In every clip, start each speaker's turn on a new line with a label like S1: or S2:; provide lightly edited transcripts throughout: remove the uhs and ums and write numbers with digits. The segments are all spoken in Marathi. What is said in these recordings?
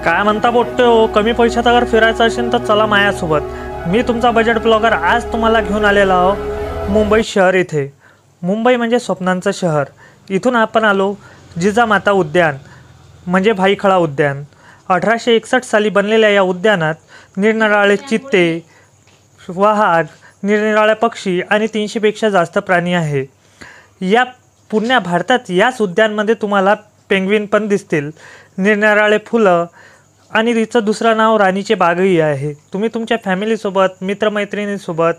S1: काय म्हणता बोटतो, कमी पैशात अगर फिरायचं असेल तर चला माझ्यासोबत. मी तुमचा बजेट ब्लॉगर आज तुम्हाला घेऊन आलेला आहो मुंबई शहर इथे. मुंबई म्हणजे स्वप्नांचं शहर. इथून आपण आलो जिजामाता उद्यान म्हणजे भाईखळा उद्यान. 1861 साली बनलेल्या या उद्यानात निरनिराळे चित्ते, वाघ, निरनिराळे पक्षी आणि 300पेक्षा जास्त प्राणी आहे. या पुण्या भारतात याच उद्यानमध्ये तुम्हाला पेंग्विन पण दिसतील, निरनिराळे फुलं आणि तिचं दुसरं नाव राणीचे बागही आहे. तुम्ही तुमच्या फॅमिलीसोबत, मित्रमैत्रिणींसोबत,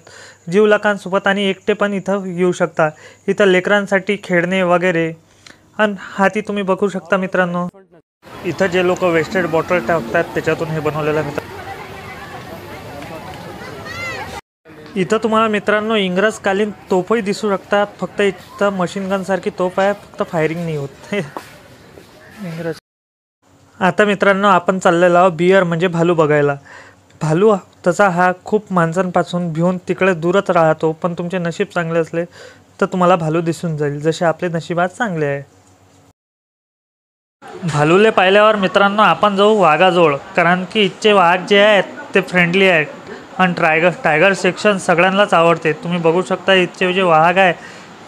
S1: जीवलकांसोबत आणि एकटे पण इथं येऊ शकता. इथं लेकरांसाठी खेळणे वगैरे आणि हाती तुम्ही बघू शकता मित्रांनो. इथं जे लोक वेस्टेड बॉटल टाकतात त्याच्यातून हे बनवलेलं आहे. इथं तुम्हाला मित्रांनो इंग्रजकालीन तोफही दिसू शकतात. फक्त इथं मशीन गनसारखी तोफ आहे, फक्त फायरिंग नाही होत. इंग्रज. आता मित्रांनो आपण चाललेलो आहोत बियर म्हणजे भालू बघायला. भालू तसा हा खूप माणसांपासून भिवून तिकडे दूरच राहतो, पण तुमचे नशीब चांगले असले तर तुम्हाला भालू दिसून जाईल, जसे आपले नशीब आज चांगले आहे. भालूले पाहिल्यावर मित्रांनो आपण जाऊ वाघाजवळ, कारण की इथचे वाघ जे आहेत ते फ्रेंडली आहेत आणि टायगर सेक्शन सगळ्यांनाच आवडते. तुम्ही बघू शकता इथचे जे वाघ आहे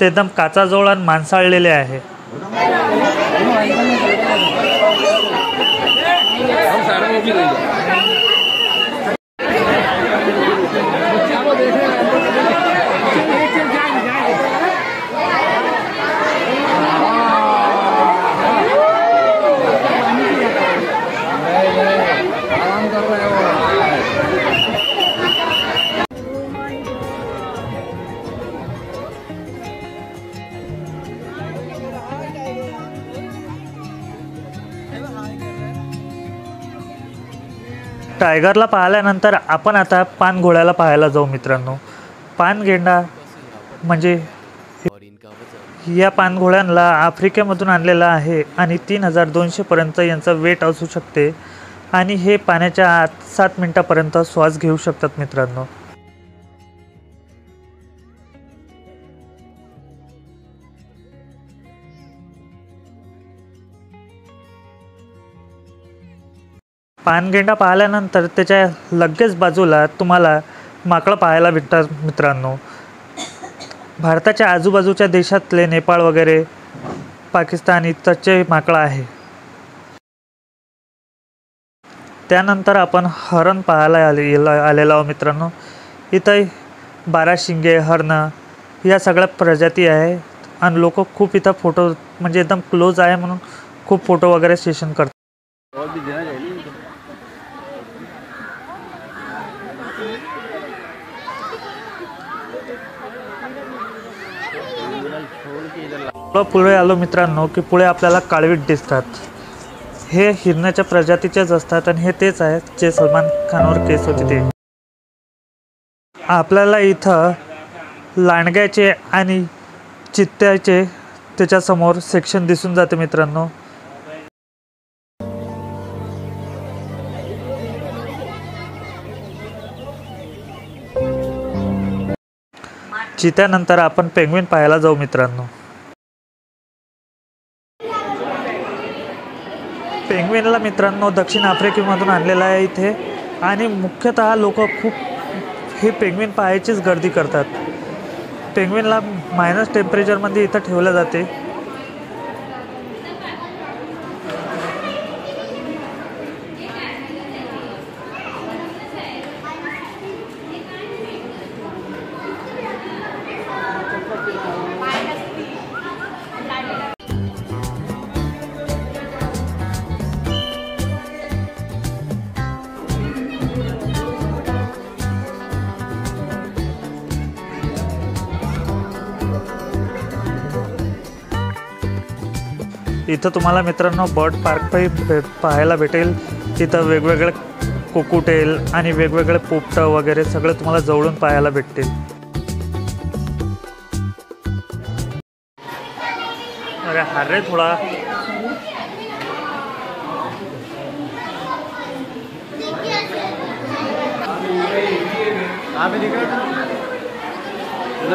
S1: ते एकदम काचाजवळ आणि मांसाळलेले आहे. टायगरला पाहिल्यानंतर आपण आता पानघोड्याला पाहायला जाऊ मित्रांनो. पानगेंडा म्हणजे या पानघोड्यांना आफ्रिकेमधून आणलेला आहे आणि 3200पर्यंत यांचं वेट असू शकते आणि हे पाण्याच्या आत 7 मिनिटापर्यंत श्वास घेऊ शकतात मित्रांनो. पानगेंडा पाहिल्यानंतर त्याच्या लगेच बाजूला तुम्हाला माकडं पाहायला भेटतात मित्रांनो. भारताच्या आजूबाजूच्या देशातले नेपाळ वगैरे, पाकिस्तान इथचे माकडं आहे. त्यानंतर आपण हरण पाहायला आलेलो आहोत मित्रांनो. इथं 12 शिंगे हरणं या सगळ्या प्रजाती आहे आणि लोक खूप इथं फोटो म्हणजे एकदम क्लोज आहे म्हणून खूप फोटो वगैरे सेशन करतात. पुढे आलो मित्रांनो की पुढे आपल्याला काळवीट दिसतात. हे हिरण्याच्या प्रजातीचेच असतात आणि हे तेच आहेत जे सलमान खानवर केस होते ते. आपल्याला इथं लांडग्याचे आणि चित्त्याचे त्याच्यासमोर सेक्शन दिसून जाते मित्रांनो. चित्यानंतर आपण पेंग्विन पाहायला जाऊ मित्रांनो. पेंग्विनला मित्रांनो दक्षिण आफ्रिकेमधून आणलेला आहे इथे आणि मुख्यतः लोक खूप हे पेंग्विन पाहायचीच गर्दी करतात. पेंग्विनला मायनस टेम्परेचरमध्ये इथं ठेवलं जाते. इथं तुम्हाला मित्रांनो बर्ड पार्क पाहायला भेटेल. तिथं वेगवेगळे कोकुटेल आणि वेगवेगळे पोपटं वगैरे सगळं तुम्हाला जवळून पाहायला भेटतील. अरे हरे थोडा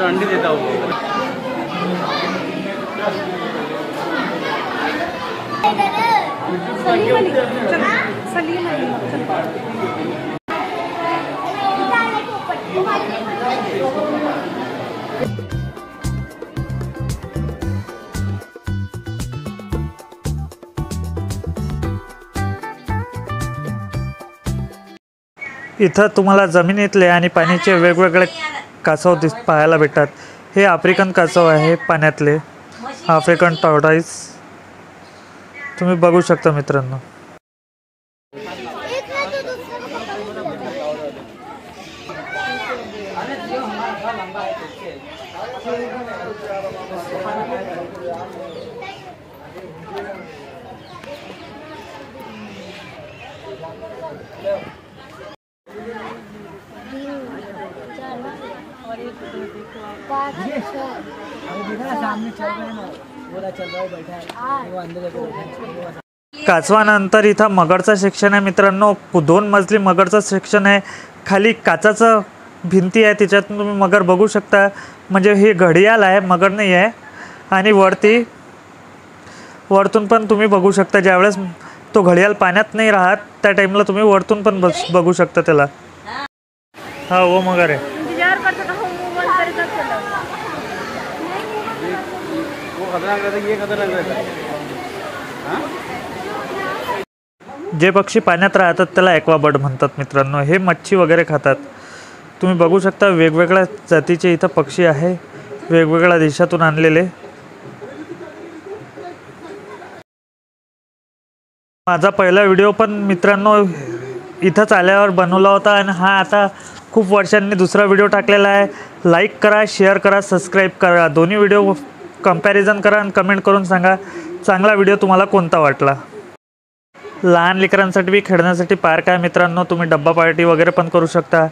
S2: अंडी देता हूँ.
S3: सलीम
S1: इथं तुम्हाला जमिनीतले आणि पाण्याचे वेगवेगळे कासव पाहायला भेटतात. हे आफ्रिकन कासव आहे पाण्यातले, आफ्रिकन टॉर्टाइस. तुम्ही बघू शकता मित्रांनो. कासवानंतर इथं मगरचं सेक्शन आहे मित्रांनो. 2 मजली मगरचं सेक्शन आहे. खाली काचाचं भिंती आहे, त्याच्यातून तुम्ही मगर बघू शकता. म्हणजे हे घडियाळ आहे, मगर नाही आहे. आणि वरतून पण तुम्ही बघू शकता. ज्यावेळेस तो घडियाळ पाण्यात नाही राहत त्या टाईमला तुम्ही वरतून पण बघू शकता त्याला. हा वो मगर आहे. जे पक्षी पाण्यात राहतात त्याला ॲक्वाबर्ड म्हणतात मित्रांनो. हे मच्छी वगैरे खातात. तुम्ही बघू शकता वेगवेगळ्या जातीचे इथं पक्षी आहे, वेगवेगळ्या देशातून आणलेले. माझा पहिला व्हिडिओ पण मित्रांनो इथंच आल्यावर बनवला होता आणि हा आता खूप वर्षांनी दुसरा व्हिडिओ टाकलेला आहे. लाईक करा, शेअर करा, सबस्क्राईब करा. दोन्ही व्हिडिओ कंपॅरिझन करा आणि कमेंट करून सांगा चांगला व्हिडिओ तुम्हाला कोणता वाटला. लहान लेकरांसाठी खेळण्यासाठी पार्क आहे मित्रांनो. तुम्ही डब्बा पार्टी वगैरे पण करू शकता.